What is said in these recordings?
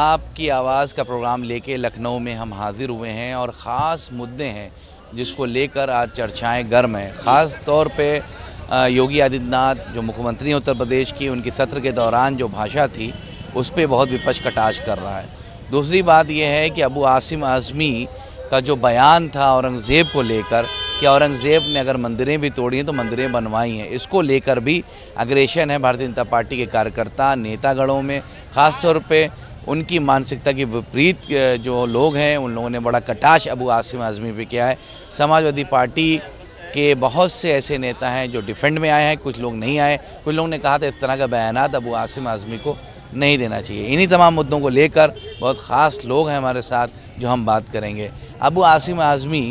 आपकी आवाज़ का प्रोग्राम लेके लखनऊ में हम हाजिर हुए हैं और ख़ास मुद्दे हैं जिसको लेकर आज चर्चाएं गर्म हैं। ख़ास तौर पे योगी आदित्यनाथ जो मुख्यमंत्री हैं उत्तर प्रदेश की, उनकी सत्र के दौरान जो भाषा थी उस पर बहुत विपक्ष कटाक्ष कर रहा है। दूसरी बात यह है कि अबू आसिम आज़मी का जो बयान था औरंगज़ेब को लेकर कि औरंगज़ेब ने अगर मंदिरें भी तोड़ी हैं तो मंदिरें बनवाई हैं, इसको लेकर भी अग्रेशन है भारतीय जनता पार्टी के कार्यकर्ता नेतागणों में। ख़ास तौर पे उनकी मानसिकता के विपरीत जो लोग हैं उन लोगों ने बड़ा कटाक्ष अबू आसिम आज़मी पे किया है। समाजवादी पार्टी के बहुत से ऐसे नेता हैं जो डिफेंड में आए हैं, कुछ लोग नहीं आए। कुछ लोगों ने कहा था इस तरह का बयानात अबू आसिम आज़मी को नहीं देना चाहिए। इन्हीं तमाम मुद्दों को लेकर बहुत ख़ास लोग हैं हमारे साथ जो हम बात करेंगे। अबू आसिम आज़मी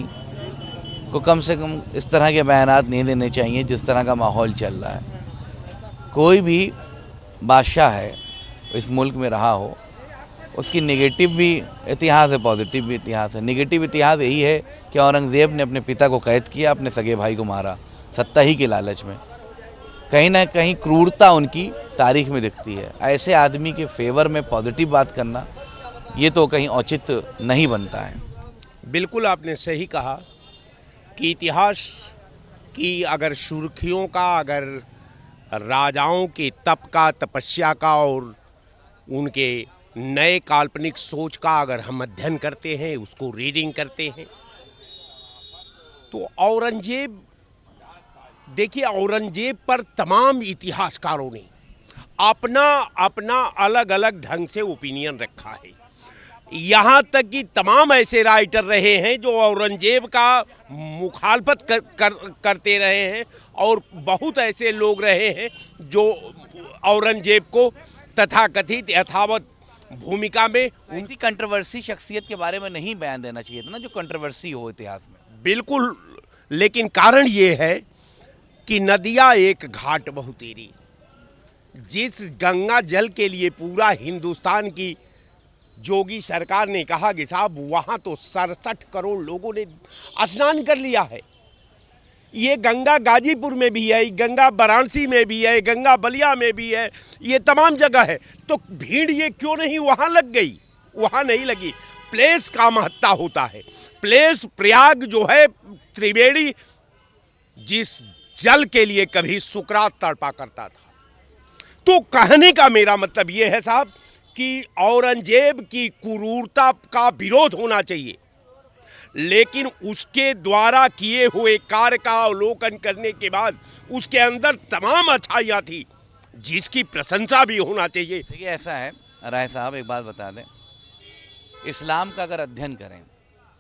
को कम से कम इस तरह के बयानात नहीं देने चाहिए जिस तरह का माहौल चल रहा है। कोई भी बादशाह है इस मुल्क में रहा हो, उसकी नेगेटिव भी इतिहास है, पॉजिटिव भी इतिहास है। नेगेटिव इतिहास यही है कि औरंगज़ेब ने अपने पिता को कैद किया, अपने सगे भाई को मारा, सत्ता ही के लालच में। कहीं ना कहीं क्रूरता उनकी तारीख में दिखती है। ऐसे आदमी के फेवर में पॉजिटिव बात करना ये तो कहीं औचित नहीं बनता है। बिल्कुल आपने सही कहा कि इतिहास की अगर सुर्खियों का, अगर राजाओं के तप का, तपस्या का और उनके नए काल्पनिक सोच का अगर हम अध्ययन करते हैं, उसको रीडिंग करते हैं, तो औरंगजेब, देखिए औरंगजेब पर तमाम इतिहासकारों ने अपना अपना अलग अलग ढंग से ओपिनियन रखा है। यहाँ तक कि तमाम ऐसे राइटर रहे हैं जो औरंगजेब का मुखालफत करते रहे हैं और बहुत ऐसे लोग रहे हैं जो औरंगजेब को तथाकथित यथावत भूमिका में ऐसी कंट्रोवर्सी शख्सियत के बारे में नहीं बयान देना चाहिए था ना, जो कंट्रोवर्सी हो इतिहास में। बिल्कुल, लेकिन कारण ये है कि नदियाँ एक घाट बहुतेरी, जिस गंगा जल के लिए पूरा हिंदुस्तान की जोगी सरकार ने कहा कि साहब वहाँ तो 67 करोड़ लोगों ने स्नान कर लिया है। ये गंगा गाजीपुर में भी है, गंगा वाराणसी में भी है, गंगा बलिया में भी है, ये तमाम जगह है। तो भीड़ ये क्यों नहीं वहाँ लग गई? वहाँ नहीं लगी। प्लेस का महत्ता होता है। प्लेस प्रयाग जो है, त्रिवेणी, जिस जल के लिए कभी सुकरात तड़पा करता था। तो कहने का मेरा मतलब ये है साहब कि औरंगजेब की क्रूरता का विरोध होना चाहिए, लेकिन उसके द्वारा किए हुए कार्य का अवलोकन करने के बाद उसके अंदर तमाम अच्छाइयाँ थी जिसकी प्रशंसा भी होना चाहिए। देखिए ऐसा है राय साहब, एक बात बता दें, इस्लाम का अगर अध्ययन करें,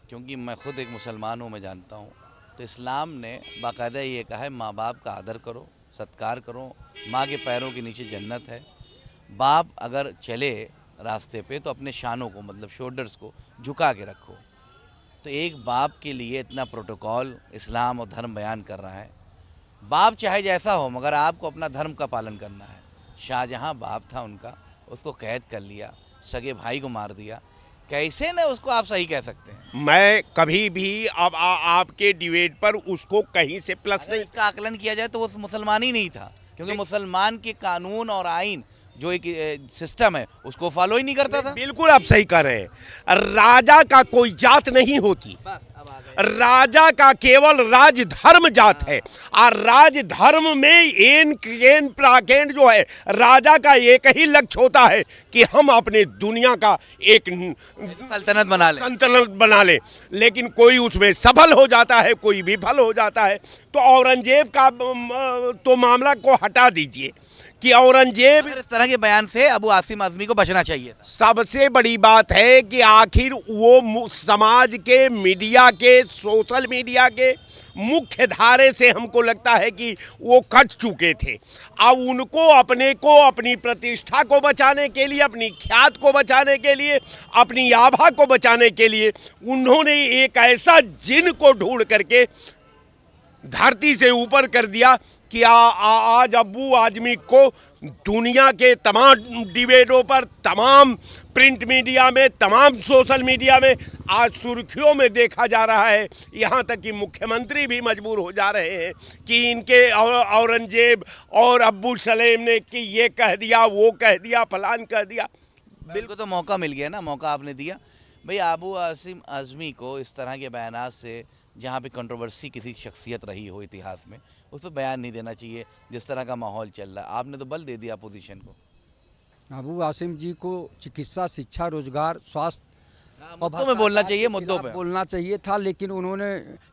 क्योंकि मैं खुद एक मुसलमान हूँ, मैं जानता हूँ, तो इस्लाम ने बाकायदा ये कहा है माँ बाप का आदर करो, सत्कार करो, माँ के पैरों के नीचे जन्नत है। बाप अगर चले रास्ते पे तो अपने शानों को, मतलब शोल्डर्स को झुका के रखो। तो एक बाप के लिए इतना प्रोटोकॉल इस्लाम और धर्म बयान कर रहा है। बाप चाहे जैसा हो, मगर आपको अपना धर्म का पालन करना है। शाहजहाँ बाप था उनका, उसको कैद कर लिया, सगे भाई को मार दिया, कैसे न उसको आप सही कह सकते हैं? मैं कभी भी अब आपके डिबेट पर उसको कहीं से प्लस नहीं। इसका आकलन किया जाए तो वो मुसलमान ही नहीं था, क्योंकि मुसलमान के कानून और आइन जो एक सिस्टम है उसको फॉलो ही नहीं करता था। बिल्कुल आप सही कह रहे हैं। राजा का कोई जात नहीं होती, राजा का केवल राजधर्म जात है। और राजधर्म में एन केन प्राकेंड जो है, राजा का एक ही लक्ष्य होता है कि हम अपने दुनिया का एक सल्तनत बना ले। लेकिन कोई उसमें सफल हो जाता है, कोई विफल हो जाता है। तो औरंगजेब का तो मामला को हटा दीजिए कि औरंगजेब, इस तरह के बयान से अबू आसिम आज़मी को बचना चाहिए था। सबसे बड़ी बात है कि आखिर वो समाज के, मीडिया के, सोशल मीडिया के मुख्य धारे से हमको लगता है कि वो कट चुके थे। अब उनको अपने को, अपनी प्रतिष्ठा को बचाने के लिए, अपनी ख्यात को बचाने के लिए, अपनी आभा को बचाने के लिए उन्होंने एक ऐसा जिन को ढूंढ करके धरती से ऊपर कर दिया कि आज अबू आज़मी को दुनिया के तमाम डिबेटों पर, तमाम प्रिंट मीडिया में, तमाम सोशल मीडिया में आज सुर्खियों में देखा जा रहा है। यहाँ तक कि मुख्यमंत्री भी मजबूर हो जा रहे हैं कि इनके औरंगजेब और अब्बू सलेम ने कि ये कह दिया, वो कह दिया, फलान कह दिया। बिल्कुल, तो मौका मिल गया ना, मौका आपने दिया। भाई अबू आसिम आज़मी को इस तरह के बयानात से, जहाँ पे कंट्रोवर्सी किसी शख्सियत रही हो इतिहास में, उस पर बयान नहीं देना चाहिए जिस तरह का माहौल चल रहा है। आपने तो बल दे दिया अपोजिशन को। अबू आसिम जी को चिकित्सा, शिक्षा, रोजगार, स्वास्थ्य मुद्दों में बोलना चाहिए, के मुद्दों खिलाफ पे। बोलना चाहिए था, लेकिन उन्होंने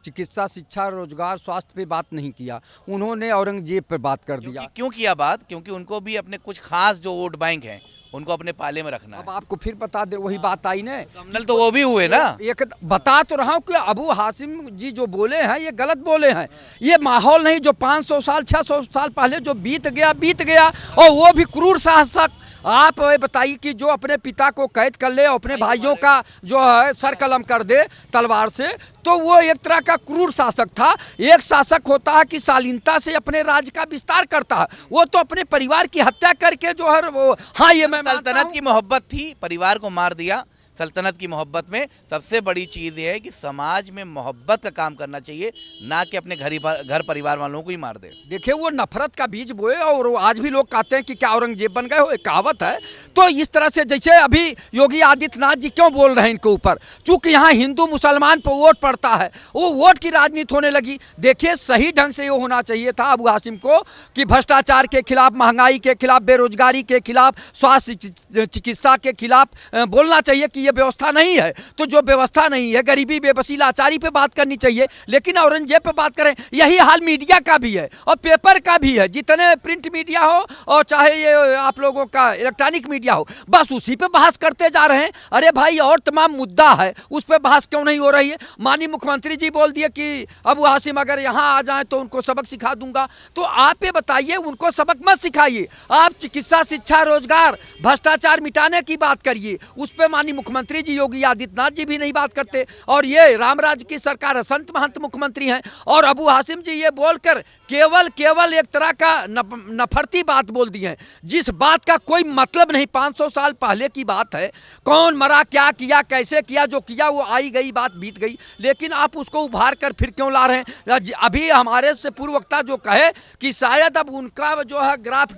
चिकित्सा, शिक्षा, रोजगार, स्वास्थ्य पे बात नहीं किया। उन्होंने औरंगजेब पे बात कर दिया। क्यों किया बात? क्योंकि उनको भी अपने कुछ खास जो वोट बैंक हैं उनको अपने पाले में रखना अब है। आपको फिर बता दे, वही बात आई ना, कम्युनल तो वो भी हुए ना। एक बता तो रहा हूँ कि अबू हासिम जी जो बोले हैं ये गलत बोले हैं। ये माहौल नहीं जो 500 साल 600 साल पहले जो बीत गया, और वो भी क्रूर शासक। आप ये बताइए कि जो अपने पिता को कैद कर ले और अपने भाइयों का जो है सर कलम कर दे तलवार से, तो वो एक तरह का क्रूर शासक था। एक शासक होता है कि शालीनता से अपने राज्य का विस्तार करता है, वो तो अपने परिवार की हत्या करके जो है वो, हाँ ये मैं मानता सल्तनत हूं। की मोहब्बत थी, परिवार को मार दिया। सल्तनत की मोहब्बत में सबसे बड़ी चीज़ ये है कि समाज में मोहब्बत का काम करना चाहिए, ना कि अपने घर परिवार वालों को ही मार दे। देखिए वो नफरत का बीज बोए, और वो आज भी लोग कहते हैं कि क्या औरंगजेब बन गए हो, एक कहावत है। तो इस तरह से जैसे अभी योगी आदित्यनाथ जी क्यों बोल रहे हैं इनके ऊपर, चूंकि यहाँ हिंदू मुसलमान पर वोट पड़ता है, वो वोट की राजनीति होने लगी। देखिए सही ढंग से ये होना चाहिए था अबू हासिम को कि भ्रष्टाचार के खिलाफ, महंगाई के खिलाफ, बेरोजगारी के खिलाफ, स्वास्थ्य चिकित्सा के खिलाफ बोलना चाहिए कि ये व्यवस्था नहीं है। तो जो व्यवस्था नहीं है, गरीबी, बेबसी, लाचारी पे बात करनी चाहिए, लेकिन औरंगजेब पे बात करें। यही हाल मीडिया का भी है और पेपर का भी है, जितने प्रिंट मीडिया हो और चाहे ये आप लोगों का इलेक्ट्रॉनिक मीडिया हो, बस उसी पे बहस करते जा रहे हैं। अरे भाई और तमाम मुद्दा है, उस पर बहस क्यों नहीं हो रही है? माननीय मुख्यमंत्री जी बोल दिए कि अबू हासिम अगर यहाँ आ जाए तो उनको सबक सिखा दूंगा। तो आप ये बताइए, उनको सबक मत सिखाइए, आप चिकित्सा, शिक्षा, रोजगार, भ्रष्टाचार मिटाने की बात करिए। उस पर माननीय मुख्यमंत्री जी योगी आदित्यनाथ जी भी नहीं बात करते, और ये रामराज की सरकार है, संत महंत मुख्यमंत्री हैं। और अबू हासिम जी ये बोलकर केवल एक तरह का नफरती बात बोल दी है, जिस बात का कोई मतलब नहीं। 500 साल पहले की बात है, कौन मरा, क्या किया, कैसे किया, जो किया वो आई गई बात, बीत गई। लेकिन आप उसको उभार कर फिर क्यों ला रहे हैं? अभी हमारे से पूर्ववक्ता जो कहे कि शायद अब उनका जो है ग्राफ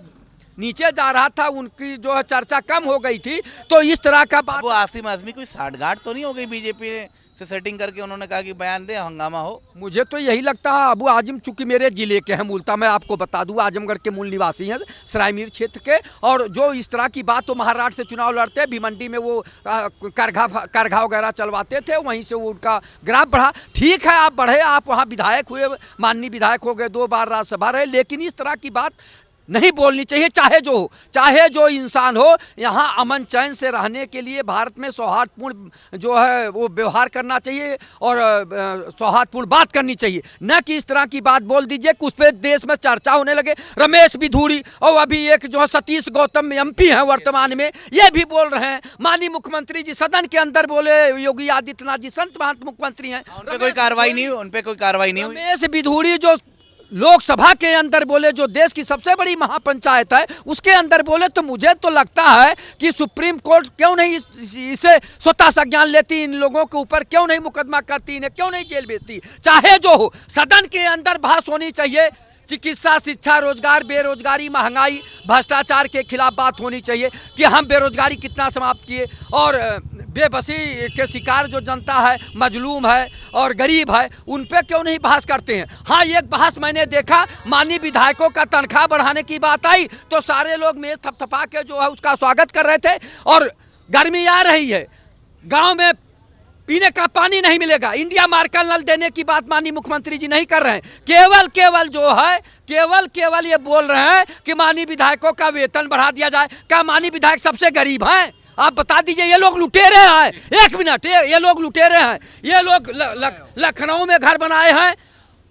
नीचे जा रहा था, उनकी जो है चर्चा कम हो गई थी, तो इस तरह का बात। अबू आसिम आज़मी कोई साठगांठ तो नहीं हो गई बीजेपी से सेटिंग करके? उन्होंने कहा कि बयान दे, हंगामा हो। मुझे तो यही लगता है अबू आजिम चूंकि मेरे जिले के हैं, मूलतः मैं आपको बता दूं आजमगढ़ के मूल निवासी हैं, सरायमीर क्षेत्र के, और जो इस तरह की बात तो महाराष्ट्र से चुनाव लड़ते हैं, भिमंडी में वो करघा वगैरह चलवाते थे, वहीं से वो उनका ग्राफ बढ़ा। ठीक है, आप बढ़े, आप वहाँ विधायक हुए, माननीय विधायक हो गए, 2 बार राज्यसभा रहे, लेकिन इस तरह की बात नहीं बोलनी चाहिए, चाहे जो हो, चाहे जो इंसान हो। यहाँ अमन चैन से रहने के लिए भारत में सौहार्दपूर्ण जो है वो व्यवहार करना चाहिए और सौहार्दपूर्ण बात करनी चाहिए, न कि इस तरह की बात बोल दीजिए कि उस पर देश में चर्चा होने लगे। रमेश बिधूड़ी और अभी एक जो है सतीश गौतम एमपी हैं वर्तमान में, ये भी बोल रहे हैं। माननीय मुख्यमंत्री जी सदन के अंदर बोले, योगी आदित्यनाथ जी संत महंत मुख्यमंत्री हैं, उन पे कोई कार्रवाई नहीं हुई, उन पे कोई कार्रवाई नहीं हुई। रमेश बिधूड़ी जो लोकसभा के अंदर बोले, जो देश की सबसे बड़ी महापंचायत है उसके अंदर बोले, तो मुझे तो लगता है कि सुप्रीम कोर्ट क्यों नहीं इसे स्वतः संज्ञान लेती, इन लोगों के ऊपर क्यों नहीं मुकदमा करती, इन्हें क्यों नहीं जेल भेजती। चाहे जो हो, सदन के अंदर बहस होनी चाहिए। चिकित्सा, शिक्षा, रोजगार, बेरोजगारी, महंगाई, भ्रष्टाचार के खिलाफ बात होनी चाहिए कि हम बेरोजगारी कितना समाप्त किए, और बेबसी के शिकार जो जनता है, मजलूम है और गरीब है, उन पे क्यों नहीं बहस करते हैं। हाँ, एक बहस मैंने देखा, माननीय विधायकों का तनख्वाह बढ़ाने की बात आई तो सारे लोग मेज थपथपा के जो है उसका स्वागत कर रहे थे। और गर्मी आ रही है, गांव में पीने का पानी नहीं मिलेगा, इंडिया मार्कल नल देने की बात माननीय मुख्यमंत्री जी नहीं कर रहे हैं। केवल जो है केवल ये बोल रहे हैं कि माननीय विधायकों का वेतन बढ़ा दिया जाए। क्या माननीय विधायक सबसे गरीब हैं? आप बता दीजिए। ये लोग लुटेरे हैं, एक मिनट, ये लोग लुटेरे हैं। ये लोग लखनऊ में घर बनाए हैं,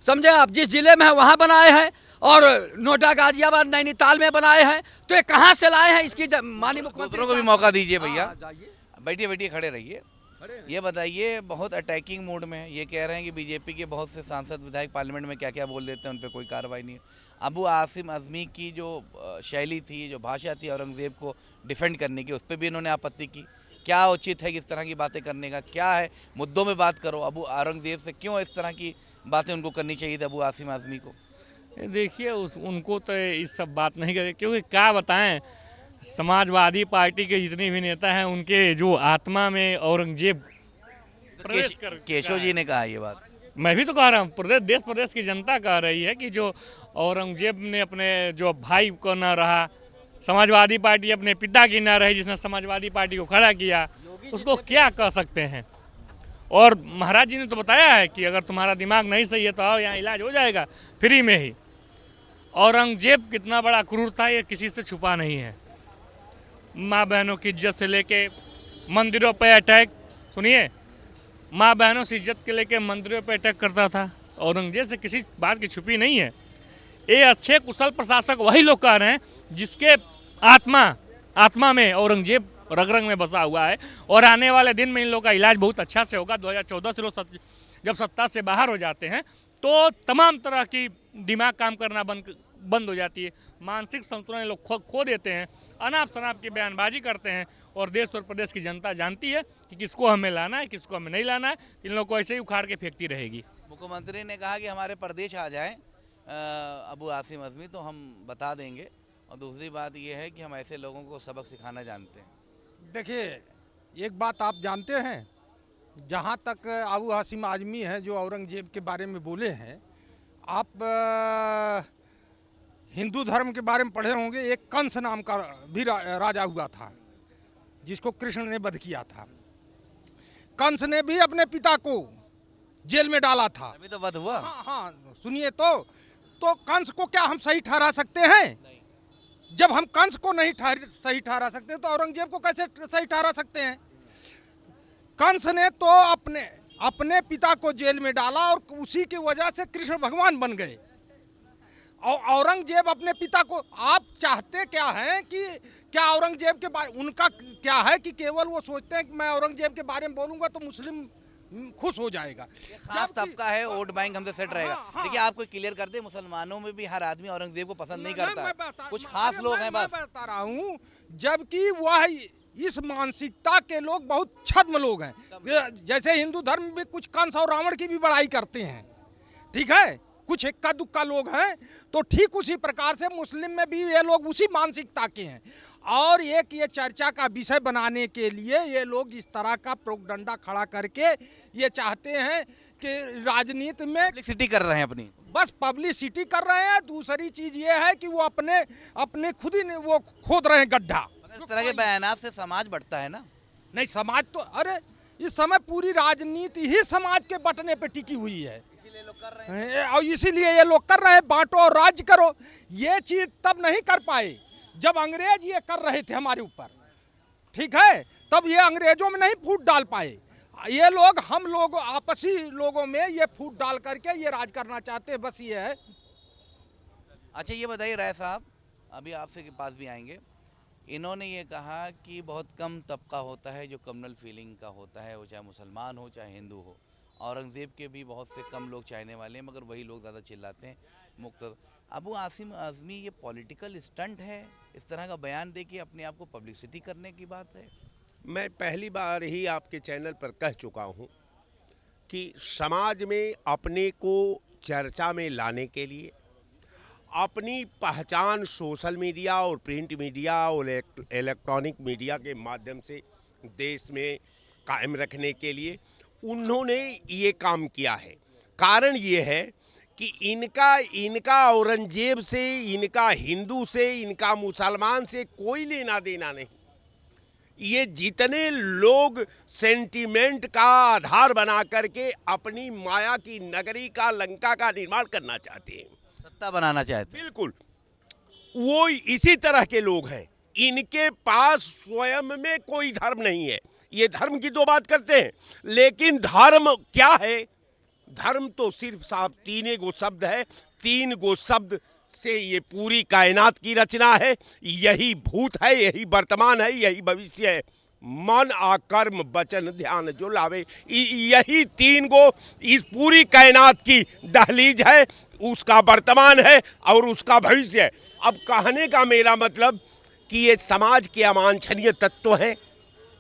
समझे आप, जिस जिले में है वहाँ बनाए हैं, और नोएडा, गाजियाबाद, नैनीताल में बनाए हैं। तो ये कहाँ से लाए हैं? इसकी माननीय मुख्यमंत्री दूसरों को भी मौका दीजिए भैया। जाइए, बैठिए, खड़े रहिए। ये बताइए, बहुत अटैकिंग मूड में है, ये कह रहे हैं कि बीजेपी के बहुत से सांसद विधायक पार्लियामेंट में क्या क्या बोल देते हैं, उन पर कोई कार्रवाई नहीं है। अबू आसिम आज़मी की जो शैली थी, जो भाषा थी औरंगज़ेब को डिफेंड करने की, उस पर भी इन्होंने आपत्ति की। क्या उचित है कि इस तरह की बातें करने का? क्या है, मुद्दों में बात करो। अबू औरंगज़ेब से क्यों इस तरह की बातें उनको करनी चाहिए थी अबू आसिम आज़मी को? देखिए उनको तो इस सब बात नहीं करे, क्योंकि क्या बताएं, समाजवादी पार्टी के जितने भी नेता हैं उनके जो आत्मा में औरंगजेब प्रवेश कर केशव जी ने कहा ये बात। मैं भी तो कह रहा हूँ, प्रदेश देश प्रदेश की जनता कह रही है कि जो औरंगजेब ने अपने जो भाई को न रहा, समाजवादी पार्टी अपने पिता की न रही जिसने समाजवादी पार्टी को खड़ा किया, उसको क्या कह सकते हैं। और महाराज जी ने तो बताया है कि अगर तुम्हारा दिमाग नहीं सही है तो आओ यहाँ इलाज हो जाएगा फ्री में ही। औरंगजेब कितना बड़ा क्रूर था ये किसी से छुपा नहीं है। माँ बहनों की इज्जत से लेके मंदिरों पे अटैक, सुनिए, माँ बहनों से इज्जत के लेके मंदिरों पे अटैक करता था। औरंगजेब से किसी बात की छुपी नहीं है। ये अच्छे कुशल प्रशासक वही लोग कह रहे हैं जिसके आत्मा में औरंगजेब रग रग में बसा हुआ है। और आने वाले दिन में इन लोगों का इलाज बहुत अच्छा से होगा। 2014 से लोग जब सत्ता से बाहर हो जाते हैं तो तमाम तरह की दिमाग काम करना बंद हो जाती है, मानसिक संतुलन लोग खो देते हैं, अनाप शनाप की बयानबाजी करते हैं। और देश और प्रदेश की जनता जानती है कि किसको हमें लाना है, किसको हमें नहीं लाना है। इन लोगों को ऐसे ही उखाड़ के फेंकती रहेगी। मुख्यमंत्री ने कहा कि हमारे प्रदेश आ जाएं अबू आसिम अज़मी तो हम बता देंगे। और दूसरी बात यह है कि हम ऐसे लोगों को सबक सिखाना जानते हैं। देखिए, एक बात आप जानते हैं, जहाँ तक अबू हाशिम आज़मी हैं जो औरंगजेब के बारे में बोले हैं, आप हिंदू धर्म के बारे में पढ़े होंगे। एक कंस नाम का भी राजा हुआ था जिसको कृष्ण ने वध किया था। कंस ने भी अपने पिता को जेल में डाला था। अभी तो वध हुआ। हाँ हाँ, सुनिए तो कंस को क्या हम सही ठहरा सकते हैं? जब हम कंस को नहीं सही ठहरा सकते तो औरंगजेब को कैसे सही ठहरा सकते हैं? कंस ने तो अपने पिता को जेल में डाला और उसी की वजह से कृष्ण भगवान बन गए। और औरंगजेब अपने पिता को, आप चाहते क्या हैं कि क्या औरंगजेब के बारे, उनका क्या है कि केवल वो सोचते हैं कि मैं औरंगजेब के बारे में बोलूंगा तो मुस्लिम खुश हो जाएगा। खास तबका है, वोट बैंक हमसे सेट रहेगा। हाँ। देखिए, आपको क्लियर कर दे, मुसलमानों में भी हर आदमी औरंगजेब को पसंद नहीं करता। कुछ खास लोग हैं बस। मैं बता रहा हूँ, जबकि वह इस मानसिकता के लोग बहुत छद्म लोग हैं। जैसे हिंदू धर्म में कुछ कंस और रावण की भी बड़ाई करते हैं, ठीक है, कुछ इक्का दुक्का लोग हैं, तो ठीक उसी प्रकार से मुस्लिम में भी ये लोग उसी मानसिकता के हैं। और एक ये चर्चा का विषय बनाने के लिए ये लोग इस तरह का प्रोपगंडा खड़ा करके ये चाहते हैं कि राजनीति में पब्लिसिटी कर रहे हैं अपनी, बस पब्लिसिटी कर रहे हैं। दूसरी चीज ये है कि वो अपने खुद ही वो खोद रहे हैं गड्ढा। इस तरह के बयानात से समाज बढ़ता है ना। नहीं, समाज तो, अरे इस समय पूरी राजनीति ही समाज के बंटने पे टिकी हुई है, इसीलिए लोग कर रहे हैं। और इसीलिए ये लोग कर रहे हैं, बांटो और राज्य करो। ये चीज तब नहीं कर पाए जब अंग्रेज ये कर रहे थे हमारे ऊपर, ठीक है, तब ये अंग्रेजों में नहीं फूट डाल पाए। ये लोग, हम लोग आपसी लोगों में ये फूट डाल करके ये राज करना चाहते हैं, बस ये है। अच्छा, ये बताइए राय साहब, अभी आपसे के पास भी आएंगे। इन्होंने ये कहा कि बहुत कम तबका होता है जो कम्युनल फीलिंग का होता है, वो चाहे मुसलमान हो चाहे हिंदू हो। औरंगजेब के भी बहुत से कम लोग चाहने वाले हैं, मगर वही लोग ज़्यादा चिल्लाते हैं मुक्त। अबू आसिम आज़मी ये पॉलिटिकल स्टंट है, इस तरह का बयान दे के अपने आप को पब्लिसिटी करने की बात है? मैं पहली बार ही आपके चैनल पर कह चुका हूं कि समाज में अपने को चर्चा में लाने के लिए, अपनी पहचान सोशल मीडिया और प्रिंट मीडिया और इलेक्ट्रॉनिक मीडिया के माध्यम से देश में कायम रखने के लिए उन्होंने ये काम किया है। कारण ये है कि इनका औरंगजेब से, इनका हिंदू से, इनका मुसलमान से कोई लेना देना नहीं। ये जितने लोग सेंटिमेंट का आधार बना करके अपनी माया की नगरी का, लंका का निर्माण करना चाहते हैं, सत्ता बनाना चाहते हैं, बिल्कुल वो इसी तरह के लोग हैं। इनके पास स्वयं में कोई धर्म नहीं है। ये धर्म की तो बात करते हैं, लेकिन धर्म क्या है? धर्म तो सिर्फ साहब 3 गो शब्द है। 3 गो शब्द से ये पूरी कायनात की रचना है। यही भूत है, यही वर्तमान है, यही भविष्य है। मन आकर्म वचन ध्यान जो लावे, यही 3 गो इस पूरी कायनात की दहलीज है। उसका वर्तमान है और उसका भविष्य है। अब कहने का मेरा मतलब कि ये समाज के अवांछनीय तत्व हैं,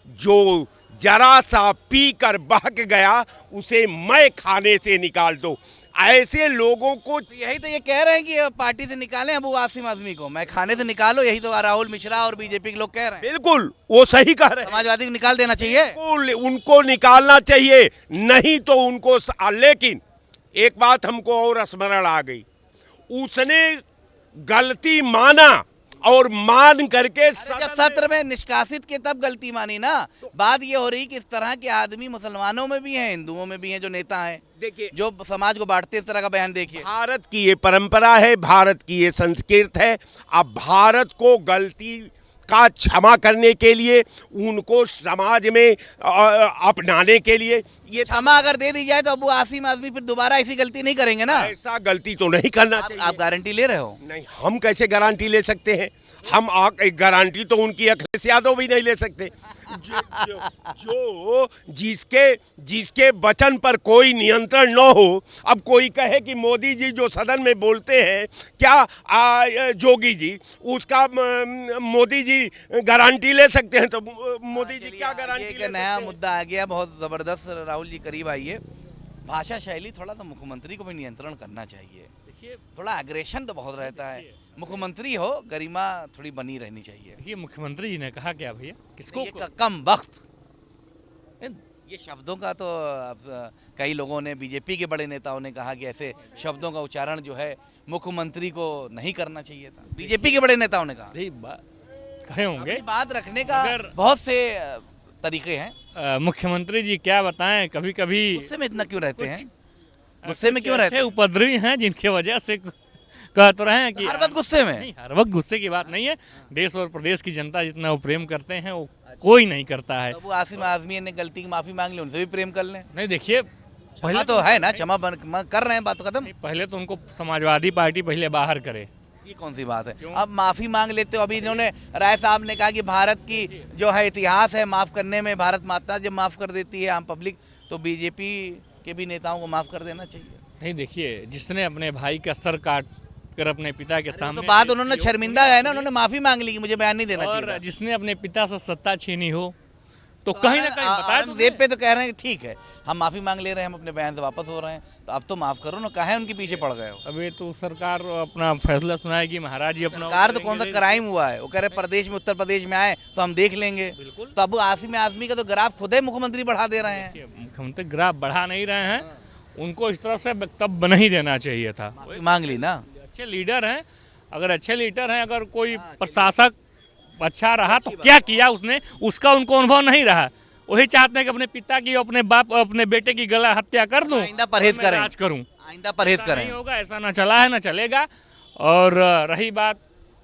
जो जरा सा पी कर बहक गया उसे मैं खाने से निकाल दो। ऐसे लोगों को तो यही तो ये कह रहे हैं कि पार्टी से निकालें अबू आसिम आजमी को, मैं खाने से निकालो, यही तो राहुल मिश्रा और बीजेपी के लोग कह रहे हैं। बिल्कुल वो सही कह रहे हैं, समाजवादी को निकाल देना चाहिए। बिल्कुल उनको निकालना चाहिए, नहीं तो उनको लेकिन एक बात हमको और स्मरण आ गई, उसने गलती माना और मान करके जब सत्र में निष्कासित के तब गलती मानी ना। बात ये हो रही कि इस तरह के आदमी मुसलमानों में भी हैं, हिंदुओं में भी हैं, जो नेता हैं, देखिए जो समाज को बांटते, इस तरह का बयान देखिए। भारत की ये परंपरा है, भारत की ये संस्कृति है। अब भारत को गलती का क्षमा करने के लिए, उनको समाज में अपनाने के लिए ये क्षमा अगर दे दी जाए तो अबू आसिम आजमी फिर दोबारा ऐसी गलती नहीं करेंगे ना। ऐसा गलती तो नहीं करना चाहिए। आप गारंटी ले रहे हो? नहीं, हम कैसे गारंटी ले सकते हैं? हम गारंटी तो उनकी अखिलेश यादव भी नहीं ले सकते। जो जिसके वचन पर कोई नियंत्रण न हो। अब कोई कहे कि मोदी जी जो सदन में बोलते हैं, क्या जोगी जी उसका मोदी जी गारंटी ले सकते हैं? तो मोदी जी क्या गारंटी ले सकते हैं? नया मुद्दा आ गया, बहुत जबरदस्त। राहुल जी करीब आइए। भाषा शैली थोड़ा तो मुख्यमंत्री को भी नियंत्रण करना चाहिए। देखिए, थोड़ा एग्रेशन तो बहुत रहता है। मुख्यमंत्री हो, गरिमा थोड़ी बनी रहनी चाहिए। देखिए मुख्यमंत्री जी ने कहा क्या भैया, किसको ये कम वक्त, ये शब्दों का तो कई लोगों ने, बीजेपी के बड़े नेताओं ने कहा कि ऐसे शब्दों का उच्चारण जो है मुख्यमंत्री को नहीं करना चाहिए था। बीजेपी के बड़े नेताओं ने कहा। कहे होंगे, अपनी बात रखने का अगर- बहुत से तरीके हैं। मुख्यमंत्री जी क्या बताएं, कभी कभी गुस्से में इतना क्यों रहते हैं? गुस्से में क्यों रहते ऐसे उपद्रवी हैं जिनके वजह से कह तो रहे हैं कि हर वक्त गुस्से में? नहीं, हर वक्त गुस्से की बात नहीं है। देश और प्रदेश की जनता जितना वो प्रेम करते हैं वो कोई नहीं करता है। तो अबू आसिम आजमी ने गलती की माफी मांग ली, उनसे भी प्रेम कर लें। नहीं देखिए, पहले तो है ना, क्षमा कर रहे हैं, बात खत्म। पहले तो उनको समाजवादी पार्टी पहले बाहर करे। ये कौन सी बात है? अब माफी मांग लेते हो। अभी इन्होंने, राय साहब ने कहा कि भारत की जो है इतिहास है माफ करने में, भारत माता जब माफ कर देती है आम पब्लिक, तो बीजेपी के भी नेताओं को माफ कर देना चाहिए। नहीं देखिए, जिसने अपने भाई का सर काट कर अपने पिता के सामने, तो बात उन्होंने शर्मिंदा है ना, उन्होंने माफी मांग ली कि मुझे बयान नहीं देना चाहिए और था। जिसने अपने पिता से सत्ता छीनी हो, तो कहीं ना कहीं बताया तो औरंगजेब पे तो कह रहे हैं कि ठीक है, हम माफी मांग ले रहे हैं, हम अपने बयान से वापस हो रहे हैं, तो अब तो माफ करो ना, काहे उनके पीछे पड़ गए हो? अभी तो सरकार अपना फैसला सुनाएगी, महाराज जी अपना सरकार तो कौन सा क्राइम हुआ है? वो कह रहे प्रदेश में, उत्तर प्रदेश में आए तो हम देख लेंगे। तो अबू आसिम आजमी का तो ग्राफ खुद ही मुख्यमंत्री बढ़ा दे रहे हैं। मुख्यमंत्री ग्राफ बढ़ा नहीं रहे हैं, उनको इस तरह से वक्तव्य नहीं देना चाहिए था। माफी मांग ली ना। अच्छे लीडर हैं, अगर अच्छे लीडर हैं, अगर कोई प्रशासक अच्छा रहा तो क्या किया उसने, उसका उनको अनुभव नहीं रहा। वही चाहते हैं कि अपने पिता की, अपने बाप, अपने बेटे की गला हत्या कर दूं, आइंदा परहेज करें, राज करूं। आइंदा परहेज ऐसा करें। नहीं होगा, ऐसा ना चला है ना चलेगा। और रही बात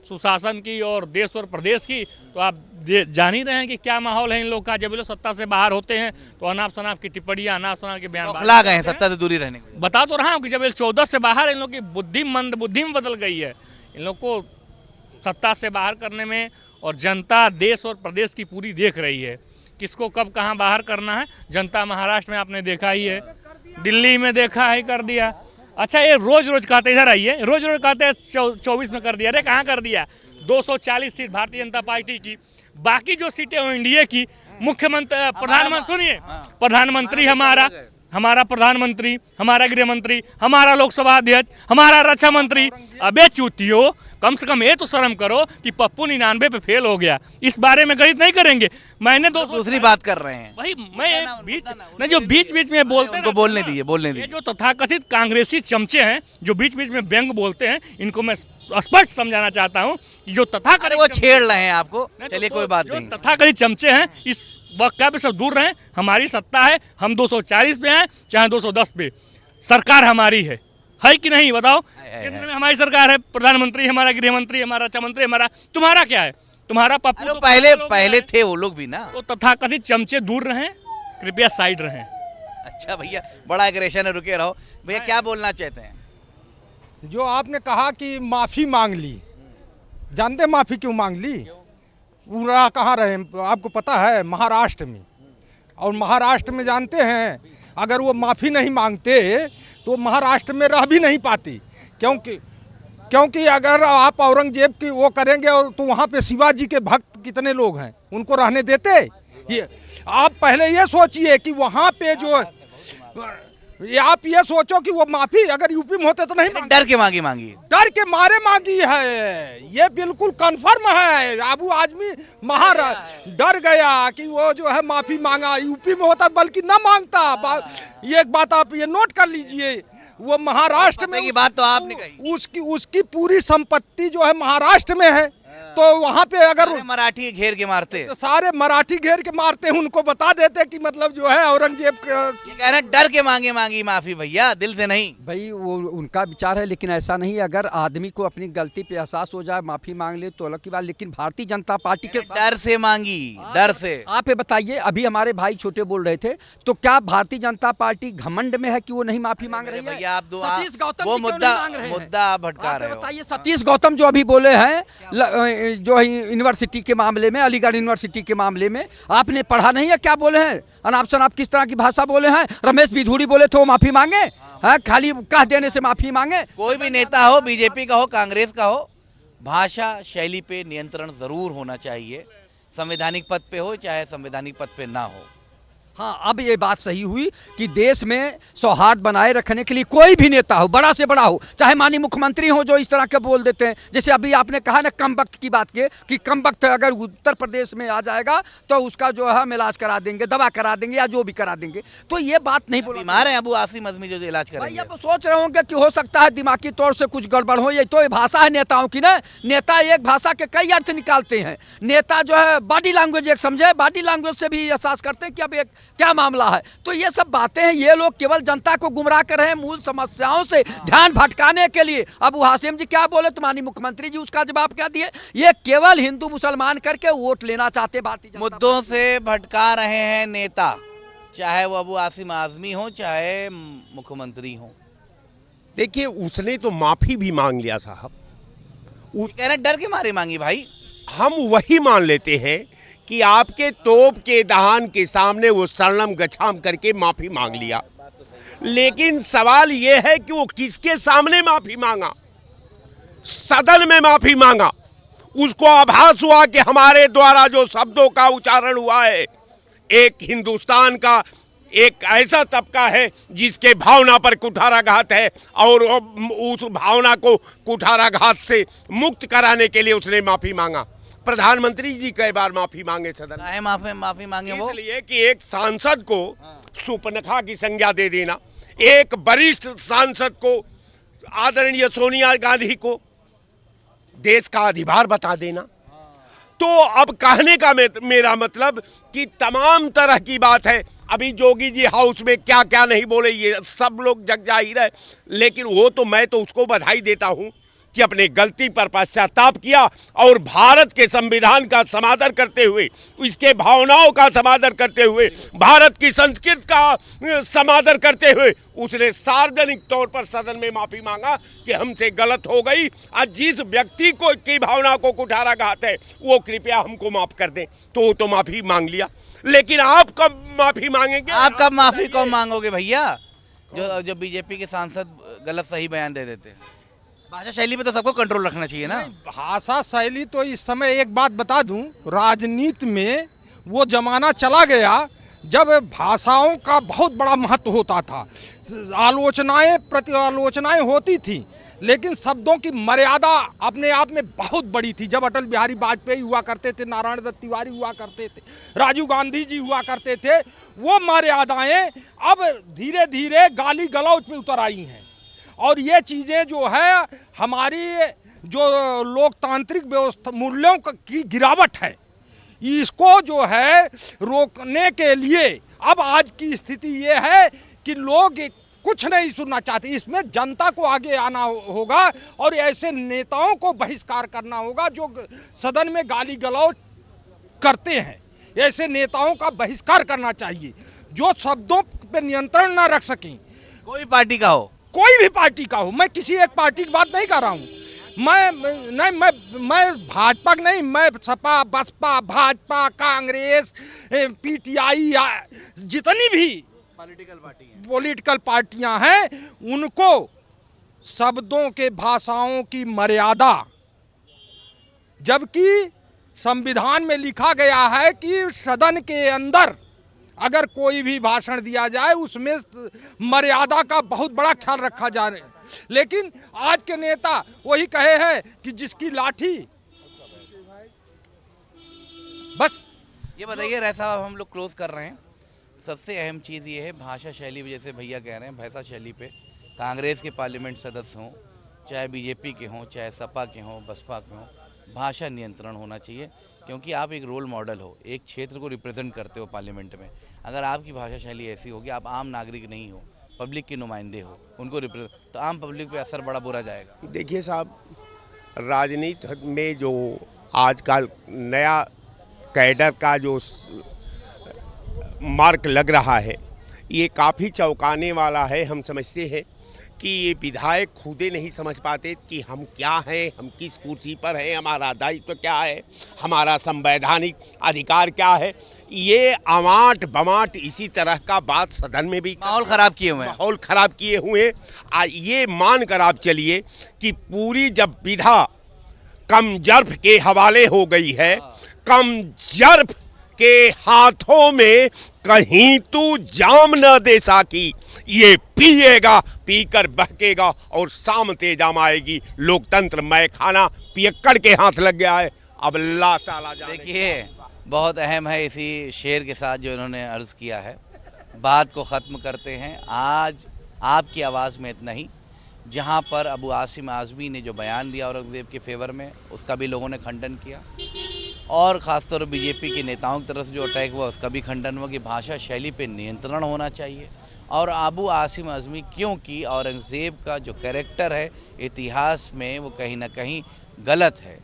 सुशासन की और देश और प्रदेश की, तो आप जान ही रहे हैं कि क्या माहौल है इन लोग का। जब ये लोग सत्ता से बाहर होते हैं तो अनाप शनाप की टिप्पणियां, अनाप शनाप के बयान खिला गए हैं सत्ता से दूरी रहने के लिए। बता तो रहा हूँ कि जब ये 14 से बाहर, इन लोग की बुद्धि में बदल गई है। इन लोग को सत्ता से बाहर करने में, और जनता देश और प्रदेश की पूरी देख रही है किसको कब कहाँ बाहर करना है। जनता महाराष्ट्र में आपने देखा ही है, दिल्ली में देखा ही, कर दिया। अच्छा, ये रोज रोज कहते, इधर आइए, रोज रोज कहते हैं 24 में कर दिया। अरे कहाँ कर दिया? 240 सीट भारतीय जनता पार्टी की, बाकी जो सीटें वो एनडीए की। मुख्यमंत्री, प्रधानमंत्री, सुनिए, प्रधानमंत्री हमारा प्रधानमंत्री, हमारा गृह मंत्री, हमारा लोकसभा अध्यक्ष, हमारा रक्षा मंत्री। अबे चूतियो, कम से कम ये तो शर्म करो कि पप्पू 99 पे फेल हो गया, इस बारे में गणित नहीं करेंगे। मैंने दूसरी बात कर रहे हैं भाई, मैं बीच जो बीच में बोलते हैं, उनको बोलने दीजिए, बोलने ये दीजिए। जो तथाकथित कांग्रेसी चमचे हैं जो बीच बीच में व्यंग बोलते हैं, इनको मैं स्पष्ट समझाना चाहता हूँ कि जो अरे तथाकथित वो छेड़ रहे हैं आपको, नहीं, चलिए तो कोई बात जो नहीं। तथाकथित चमचे हैं इस वक्त पे सब दूर रहें। हमारी सत्ता है, हम 240 पे हैं, चाहे 210 पे, सरकार हमारी है कि नहीं? बताओ, केंद्र में हमारी सरकार है, प्रधानमंत्री हमारा, गृह मंत्री हमारा, रक्षा मंत्री हमारा। तुम्हारा क्या है? तुम्हारा पप्पू अरे तो पहले थे वो लोग भी ना। तो तथाकथित चमचे दूर रहें, कृपया साइड रहें। अच्छा भैया, बड़ा एग्रेशन है, रुके रहो भैया। क्या बोलना चाहते हैं? जो आपने कहा कि माफ़ी मांग ली, जानते माफ़ी क्यों मांग ली? पूरा कहाँ रहे आपको पता है? महाराष्ट्र में। और महाराष्ट्र में जानते हैं, अगर वो माफ़ी नहीं मांगते तो महाराष्ट्र में रह भी नहीं पाती। क्योंकि अगर आप औरंगजेब की वो करेंगे, और तो वहाँ पे शिवाजी के भक्त कितने लोग हैं, उनको रहने देते? ये आप पहले ये सोचिए कि वहाँ पे जो ये आप ये सोचो कि वो माफी अगर यूपी में होते तो नहीं मांगते। डर के मांगी डर के मारे मांगी है, ये बिल्कुल कन्फर्म है। अबू आजमी महाराज डर गया कि वो जो है माफी मांगा, यूपी में होता बल्कि न मांगता। ये एक बात आप ये नोट कर लीजिए, वो महाराष्ट्र में की बात तो आपने कही, उसकी पूरी संपत्ति जो है महाराष्ट्र में है, तो वहाँ पे अगर मराठी घेर के मारते, तो सारे मराठी घेर के मारते, उनको बता देते कि मतलब जो है औरंगजेब ये कह रहे हैं डर के मांगी माफी भैया, दिल से नहीं। भाई वो उनका विचार है, लेकिन ऐसा नहीं है। अगर आदमी को अपनी गलती पे एहसास हो जाए, माफी मांग ले तो अलग की बात, लेकिन भारतीय जनता पार्टी के डर से मांगी, डर से। आप ये बताइए, अभी हमारे भाई छोटे बोल रहे थे, तो क्या भारतीय जनता पार्टी घमंड में है कि वो नहीं माफी मांग रही है? भैया आप दो सतीश गौतम वो जी क्यों नहीं मांग रहे हैं? मुद्दा आप भटका रहे हो। बताइए, सतीश गौतम जो अभी बोले हैं जो यूनिवर्सिटी के मामले में, अलीगढ़ यूनिवर्सिटी के मामले में, आपने पढ़ा नहीं है क्या बोले हैं? अनाप शनाप किस तरह की भाषा बोले हैं? रमेश बिधूड़ी बोले थे वो माफी मांगे, खाली कह देने से माफी मांगे? कोई भी नेता हो, बीजेपी का हो, कांग्रेस का हो, भाषा शैली पे नियंत्रण जरूर होना चाहिए, संवैधानिक पद पे हो चाहे संवैधानिक पद पे ना हो। हाँ, अब ये बात सही हुई कि देश में सौहार्द बनाए रखने के लिए कोई भी नेता हो, बड़ा से बड़ा हो, चाहे माननीय मुख्यमंत्री हो जो इस तरह के बोल देते हैं, जैसे अभी आपने कहा ना कम वक्त की बात के कि कम वक्त अगर उत्तर प्रदेश में आ जाएगा तो उसका जो है हम इलाज करा देंगे, दवा करा देंगे या जो भी करा देंगे, तो ये बात नहीं बोला। बीमार है अबू आसिम अजमी जो इलाज भाई करेंगे। अब सोच रहे होंगे कि हो सकता है दिमागी तौर से कुछ गड़बड़ हो, ये तो भाषा है नेताओं की ना। नेता एक भाषा के कई अर्थ निकालते हैं। नेता जो है बॉडी लैंग्वेज एक समझे, बॉडी लैंग्वेज से भी एहसास करते हैं कि अब एक क्या मामला है। तो ये सब बातें हैं, ये लोग केवल जनता को गुमराह कर रहे हैं, मूल समस्याओं से ध्यान भटकाने के लिए। अबू हाशिम जी क्या बोले तो माननीय मुख्यमंत्री जी उसका जवाब क्या दिए, ये केवल हिंदू मुसलमान करके वोट लेना चाहते भारतीय जनता मुद्दों से भटका रहे हैं नेता, चाहे वो अबू आसिम आजमी हो चाहे मुख्यमंत्री हो। देखिए उसने तो माफी भी मांग लिया साहब, कह रहे डर के मारे मांगी भाई। हम वही मान लेते हैं कि आपके तोप के दहान के सामने वो शरणम गच्छाम करके माफी मांग लिया, लेकिन सवाल ये है कि वो किसके सामने माफी मांगा? सदन में माफी मांगा। उसको आभास हुआ कि हमारे द्वारा जो शब्दों का उच्चारण हुआ है, एक हिंदुस्तान का एक ऐसा तबका है जिसके भावना पर कुठाराघात है, और उस भावना को कुठाराघात से मुक्त कराने के लिए उसने माफी मांगा। प्रधानमंत्री जी कई बार माफी मांगे सदन में। माफी मांगे वो इसलिए कि एक सांसद को सुपनखा की संज्ञा दे देना, एक वरिष्ठ सांसद को, आदरणीय सोनिया गांधी को देश का अधिभार बता देना। तो अब कहने का मेरा मतलब कि तमाम तरह की बात है। अभी जोगी जी हाउस में क्या क्या नहीं बोले ये सब लोग जग जाहिर है, लेकिन वो तो मैं तो उसको बधाई देता हूँ कि अपने गलती पर पश्चाताप किया और भारत के संविधान का समादर करते हुए, इसके भावनाओं का समादर करते हुए, भारत की संस्कृति का समादर करते हुए उसने सार्वजनिक तौर पर सदन में माफी मांगा कि हमसे गलत हो गई, आज जिस व्यक्ति को की भावना को कुठाराघात है वो कृपया हमको माफ कर दें। तो वो तो माफी मांग लिया, लेकिन आप कब माफी मांगेंगे? आप कब माफी कब मांगोगे भैया? जो बीजेपी के सांसद गलत सही बयान दे देते हैं। भाषा शैली पे तो सबको कंट्रोल रखना चाहिए ना। भाषा शैली तो इस समय एक बात बता दूं, राजनीति में वो जमाना चला गया जब भाषाओं का बहुत बड़ा महत्व होता था, आलोचनाएं प्रति आलोचनाएं होती थी, लेकिन शब्दों की मर्यादा अपने आप में बहुत बड़ी थी। जब अटल बिहारी वाजपेयी हुआ करते थे, नारायण दत्त तिवारी हुआ करते थे, राजीव गांधी जी हुआ करते थे, वो मर्यादाएं अब धीरे धीरे गाली गलौज पे उतर आई हैं। और ये चीज़ें जो है हमारी जो लोकतांत्रिक व्यवस्था मूल्यों की गिरावट है, इसको जो है रोकने के लिए अब आज की स्थिति ये है कि लोग कुछ नहीं सुनना चाहते। इसमें जनता को आगे आना होगा और ऐसे नेताओं को बहिष्कार करना होगा जो सदन में गाली गलौज करते हैं। ऐसे नेताओं का बहिष्कार करना चाहिए जो शब्दों पर नियंत्रण ना रख सकें। कोई पार्टी का हो, कोई भी पार्टी का हो, मैं किसी एक पार्टी की बात नहीं कर रहा हूँ। मैं भाजपा नहीं, मैं सपा, बसपा, भाजपा, कांग्रेस, पीटीआई, जितनी भी पॉलिटिकल पार्टियां हैं, उनको शब्दों के भाषाओं की मर्यादा, जबकि संविधान में लिखा गया है कि सदन के अंदर अगर कोई भी भाषण दिया जाए उसमें मर्यादा का बहुत बड़ा ख्याल रखा जा रहा है। लेकिन आज के नेता वही कहे हैं कि जिसकी लाठी बस। ये बताइए राय साहब, हम लोग क्लोज कर रहे हैं। सबसे अहम चीज़ ये है भाषा शैली, जैसे भैया कह रहे हैं भाषा शैली पे कांग्रेस के पार्लियामेंट सदस्य हों, चाहे बीजेपी के हों, चाहे सपा के हों, बसपा के हों, भाषा नियंत्रण होना चाहिए। क्योंकि आप एक रोल मॉडल हो, एक क्षेत्र को रिप्रेजेंट करते हो पार्लियामेंट में। अगर आपकी भाषा शैली ऐसी होगी, आप आम नागरिक नहीं हो, पब्लिक के नुमाइंदे हो, उनको रिप्रेजेंट, तो आम पब्लिक पे असर बड़ा बुरा जाएगा। देखिए साहब, राजनीति में जो आजकल नया कैडर का जो मार्क लग रहा है, ये काफ़ी चौंकाने वाला है। हम समझते हैं कि ये विधायक खुदे नहीं समझ पाते कि हम क्या हैं, हम किस कुर्सी पर हैं, हमारा दायित्व क्या है, हमारा संवैधानिक अधिकार क्या है। ये अमाट बमाट इसी तरह का बात सदन में भी माहौल ख़राब किए हुए हैं। माहौल ख़राब किए हुए। ये मान कर आप चलिए कि पूरी जब विधा कम जर्फ के हवाले हो गई है, कम जर्फ के हाथों में कहीं तू जाम न दे साकी, ये पिएगा, पीकर बहकेगा और शाम तेजाम आएगी। लोकतंत्र मैं खाना पियक्कड़ के हाथ लग गया है, अब अल्लाह ताला जाने। देखिए, बहुत अहम है इसी शेर के साथ जो इन्होंने अर्ज़ किया है। बात को ख़त्म करते हैं। आज आपकी आवाज़ में इतना ही। जहां पर अबू आसिम आज़मी ने जो बयान दिया औरंगज़ेब के फेवर में, उसका भी लोगों ने खंडन किया, और ख़ासतौर पर बीजेपी के नेताओं की तरफ से जो अटैक हुआ उसका भी खंडन हुआ कि भाषा शैली पे नियंत्रण होना चाहिए। और अबू आसिम आज़मी, क्योंकि औरंगज़ेब का जो कैरेक्टर है इतिहास में वो कहीं ना कहीं गलत है।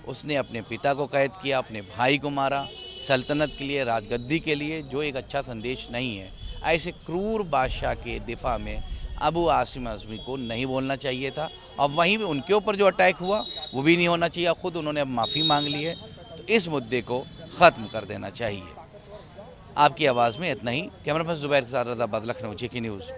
उसने अपने पिता को कैद किया, अपने भाई को मारा सल्तनत के लिए, राजगद्दी के लिए, जो एक अच्छा संदेश नहीं है। ऐसे क्रूर बादशाह के दिफा में अबू आसिम आज़मी को नहीं बोलना चाहिए था। और वहीं भी उनके ऊपर जो अटैक हुआ वो भी नहीं होना चाहिए। ख़ुद उन्होंने अब माफ़ी मांग ली है, तो इस मुद्दे को ख़त्म कर देना चाहिए। आपकी आवाज़ में इतना ही। कैमरामैन जुबैर के साथ रज़ा बद, लखनऊ, जेके न्यूज़।